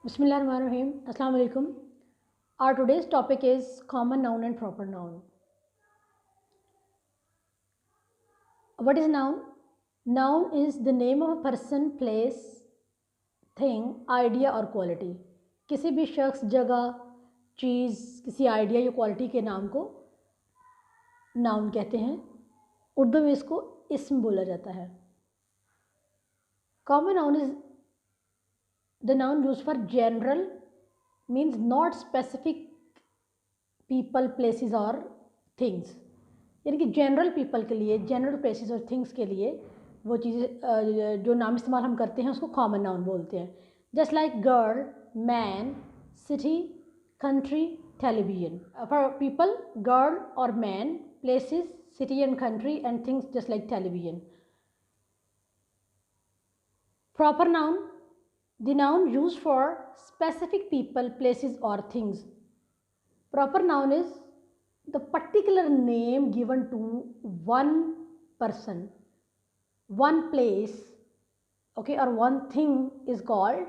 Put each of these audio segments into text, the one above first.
Bismillahirrahmanirrahim. Assalamu alaikum. Our today's topic is common noun and proper noun. What is noun? Noun is the name of a person, place, thing, idea और quality. किसी भी शख्स, जगह, चीज़, किसी idea या quality के नाम को नाउन कहते हैं. उर्दू में इसको इस्म बोला जाता है. Common noun is the noun used for general, means not specific people, places or things. यानी कि जनरल पीपल के लिए, जनरल प्लेसेस और थिंग्स के लिए वो चीज़ें जो नाम इस्तेमाल हम करते हैं उसको कॉमन नाउन बोलते हैं. Just like girl, man, city, country, television. For people, girl और man, places, city and country and things just like television. Proper noun, the noun used for specific people, places or things. Proper noun is the particular name given to one person, one place, okay, or one thing is called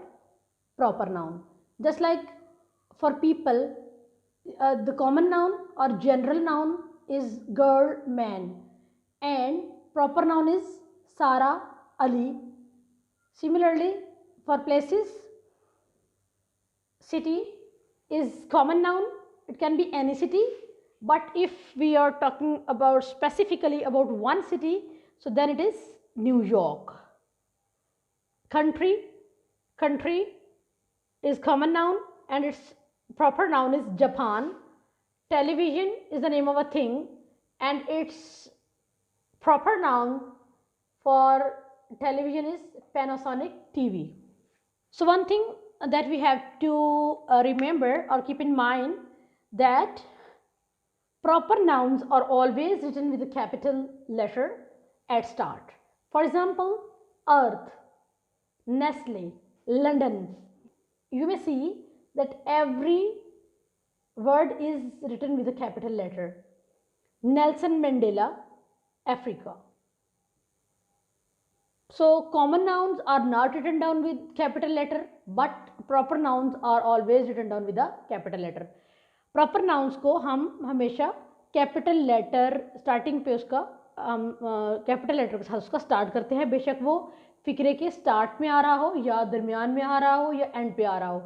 proper noun. Just like for people, the common noun or general noun is girl, man, and proper noun is Sarah, Ali. Similarly, for places, city is common noun. It can be any city, but if we are talking about specifically about one city, so then it is New York. Country is common noun and its proper noun is Japan. Television is the name of a thing and its proper noun for television is Panasonic TV. So one thing that we have to remember or keep in mind that proper nouns are always written with a capital letter at start. For example, Earth, Nestle, London. You may see that every word is written with a capital letter. Nelson Mandela, Africa. So common nouns are not written down with capital letter, but proper nouns are always written down with a capital letter. Proper nouns को हम हमेशा capital letter starting पे उसका capital letter के साथ उसका start करते हैं, बेशक वो फिक्रे के स्टार्ट में आ रहा हो या दरमियान में आ रहा हो या एंड पे आ रहा हो.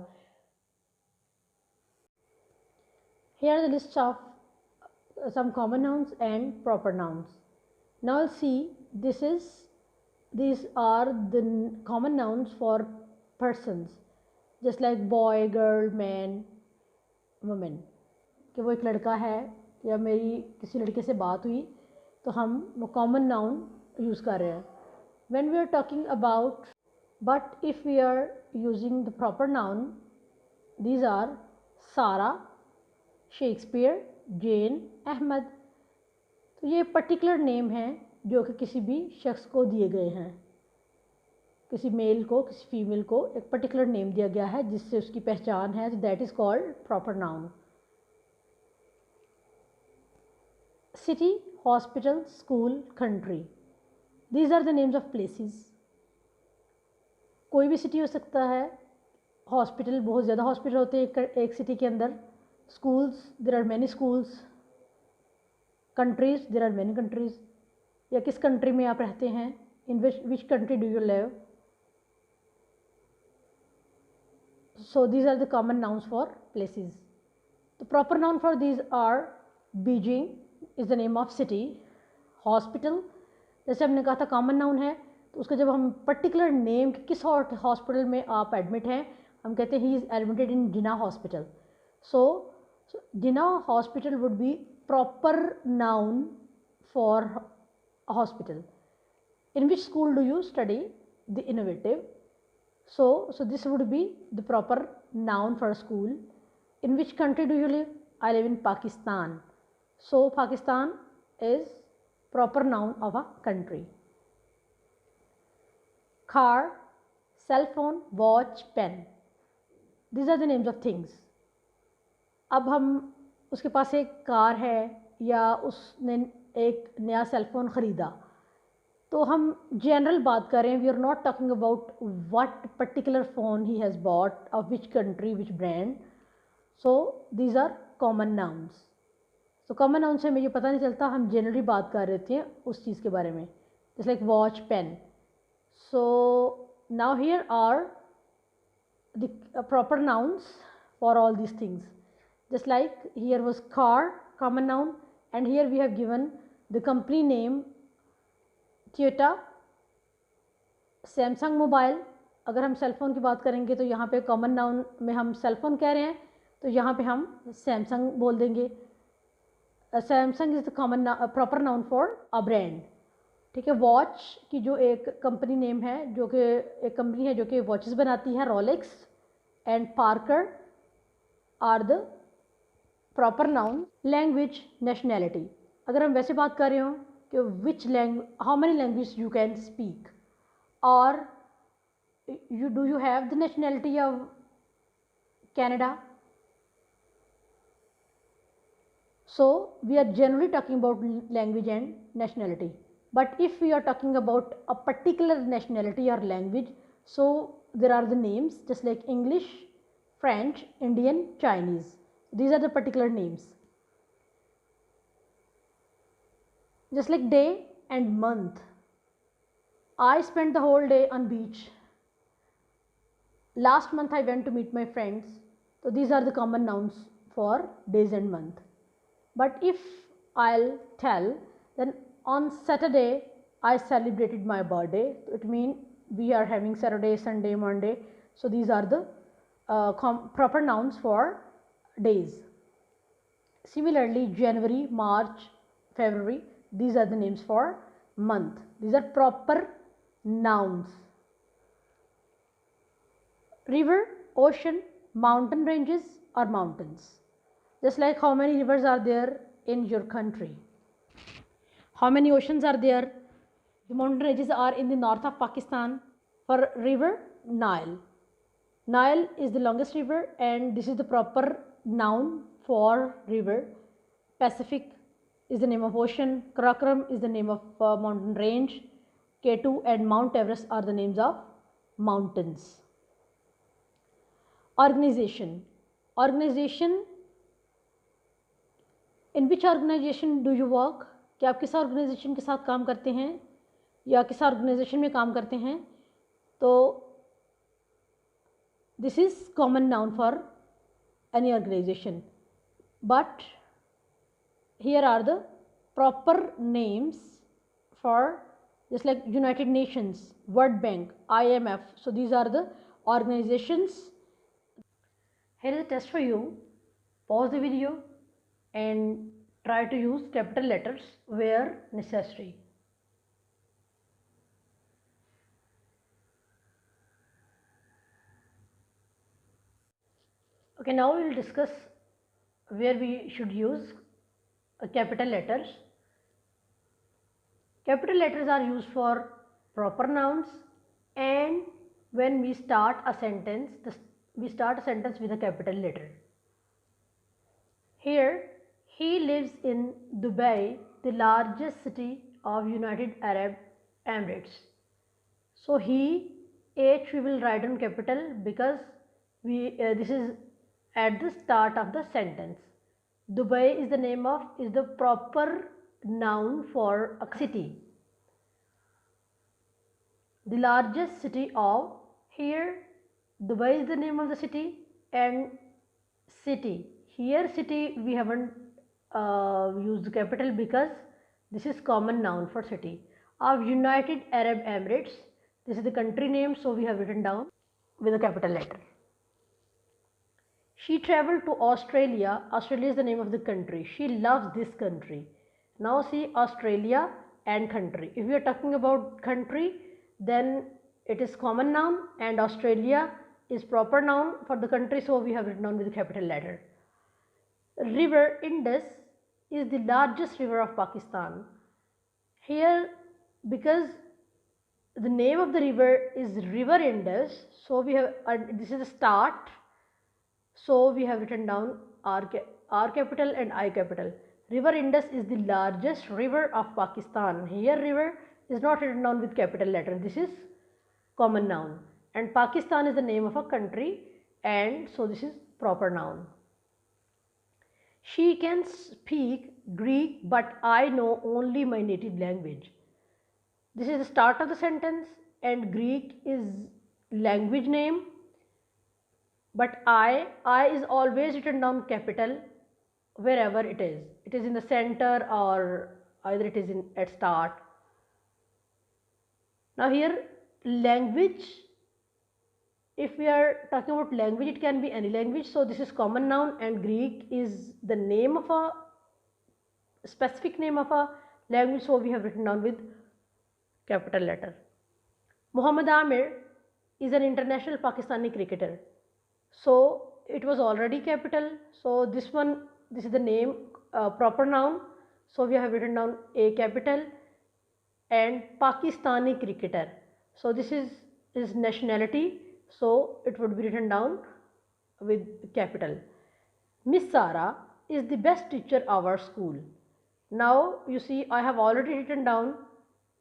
Here are the list of some common nouns and proper nouns. Now see, these are the common nouns for persons, just like boy, girl, man, woman. कि वो एक लड़का है या मेरी किसी लड़के से बात हुई तो हम वो कॉमन नाउन यूज़ कर रहे हैं. When we are talking about, but if we are using the proper noun, these are Sarah, Shakespeare, Jane, Ahmed. तो ये पर्टिकुलर नेम हैं जो कि किसी भी शख्स को दिए गए हैं. किसी मेल को, किसी फीमेल को एक पर्टिकुलर नेम दिया गया है जिससे उसकी पहचान है, तो that is called proper noun. City, hospital, school, country, these are the names of places. कोई भी सिटी हो सकता है. हॉस्पिटल, बहुत ज़्यादा हॉस्पिटल होते हैं एक सिटी के अंदर. Schools, there are many schools. Countries, there are many countries. या किस कंट्री में आप रहते हैं, in which country do you live. So these are the common nouns for places. The proper noun for these are Beijing is the name of city. Hospital, जैसे हमने कहा था कॉमन नाउन है, तो उसका जब हम पर्टिकुलर नेम किस हॉस्पिटल में आप एडमिट हैं, हम कहते हैं he is admitted in Jinnah hospital. So Jinnah hospital would be proper noun for hospital. In which school do you study? The innovative. So this would be the proper noun for a school. In which country do you live? I live in Pakistan. So Pakistan is proper noun of a country. Car, cell phone, watch, pen. These are the names of things. अब हम उसके पास एक car है या उसने एक नया cell phone ख़रीदा, तो हम जनरल बात कर रहे हैं, we are not talking about what particular phone he has bought of which country which brand. So these are common nouns. तो कॉमन नाउन से हमें ये पता नहीं चलता, हम जनरली बात कर रहे थे उस चीज़ के बारे में, जैसे like watch, pen. So now here are the proper nouns for all these things. Just like here was car, common noun, and here we have given the company name Toyota, Samsung Mobile. अगर हम cell phone की बात करेंगे तो यहाँ पे common noun में हम सेल फोन कह रहे हैं, तो यहाँ पे हम सैमसंग बोल देंगे. Samsung is the common proper noun for a brand. ठीक है. वॉच की जो एक कंपनी नेम है, जो कि एक कंपनी है जो कि वॉचेस बनाती है, Rolex and Parker are the proper noun. Language, nationality. अगर हम वैसे बात कर रहे हो कि which language, how many language you can speak, और do you have the nationality of Canada? So we are generally talking about language and nationality. But if we are talking about a particular nationality or language, so there are the names just like English, French, Indian, Chinese. These are the particular names. Just like day and month. I spent the whole day on beach. Last month I went to meet my friends. So these are the common nouns for days and month. But if I'll tell, then on Saturday I celebrated my birthday. It means we are having Saturday, Sunday, Monday. So these are the proper nouns for days. Similarly, January, March, February, these are the names for month. These are proper nouns. River, ocean, mountain ranges or mountains. Just like how many rivers are there in your country, how many oceans are there. The mountain ranges are in the north of Pakistan. For river, Nile. Nile is the longest river and this is the proper noun for river. Pacific is the name of ocean. Karakoram is the name of mountain range. K2 and Mount Everest are the names of mountains. Organization. Organization. In which organization do you work? कि आप किस organisation के साथ काम करते हैं या किस ऑर्गेनाइजेशन में काम करते हैं. तो this is common noun for any organization. But here are the proper names for just like United Nations, World Bank, IMF. So these are the organizations. Here is a test for you. Pause the video and try to use capital letters where necessary. Okay, now we will discuss where we should use capital letters. Capital letters are used for proper nouns, and when we start a sentence, we start a sentence with a capital letter. Here, he lives in Dubai, the largest city of United Arab Emirates. So he, H we will write on capital because this is at the start of the sentence. Dubai is the name of, is the proper noun for a city. The largest city of, here Dubai is the name of the city, and city, here city we haven't used the capital because this is common noun for city. Of United Arab Emirates, this is the country name, so we have written down with a capital letter. She traveled to Australia. Australia is the name of the country. She loves this country. Now see Australia and country. If we are talking about country, then it is common noun and Australia is proper noun for the country, so we have written down with a capital letter. River Indus is the largest river of Pakistan. Here, because the name of the river is River Indus, so we have this is the start, so we have written down R capital and I capital. River Indus is the largest river of Pakistan. Here river is not written down with capital letter. This is common noun. And Pakistan is the name of a country, and so this is proper noun. She can speak Greek, but I know only my native language. This is the start of the sentence, and Greek is language name, but I is always written down capital wherever it is. It is in the center or either it is in at start. Now here language, if we are talking about language, it can be any language. So this is common noun, and Greek is the name of a specific name of a language, so we have written down with capital letter. Muhammad Amir is an international Pakistani cricketer, so it was already capital. So this is the name, proper noun, so we have written down a capital, and Pakistani cricketer, so this is his nationality, so it would be written down with capital. Miss Sara is the best teacher of our school. Now you see I have already written down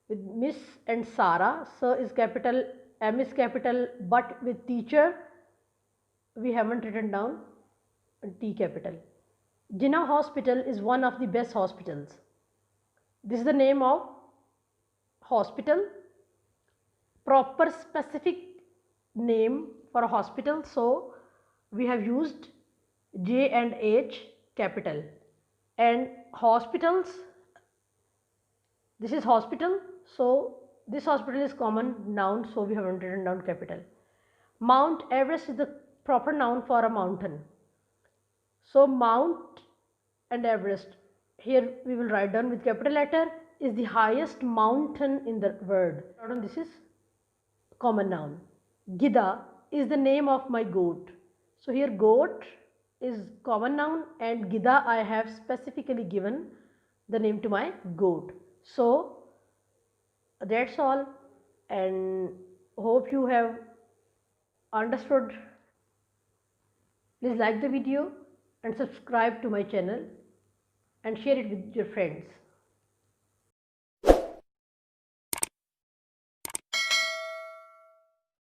with Miss and Sara. Sir is capital, M is capital, but with teacher we haven't written down T capital. Jinnah Hospital is one of the best hospitals. This is the name of hospital, proper specific name for a hospital, so we have used J and H capital. And hospitals, this is hospital, so this hospital is common noun, so we have written down capital. Mount Everest is the proper noun for a mountain, so Mount and Everest, here we will write down with capital letter, is the highest mountain in the world. This is common noun. Gida is the name of my goat, so here goat is common noun, and Gida I have specifically given the name to my goat. So that's all, and hope you have understood. Please like the video and subscribe to my channel and share it with your friends.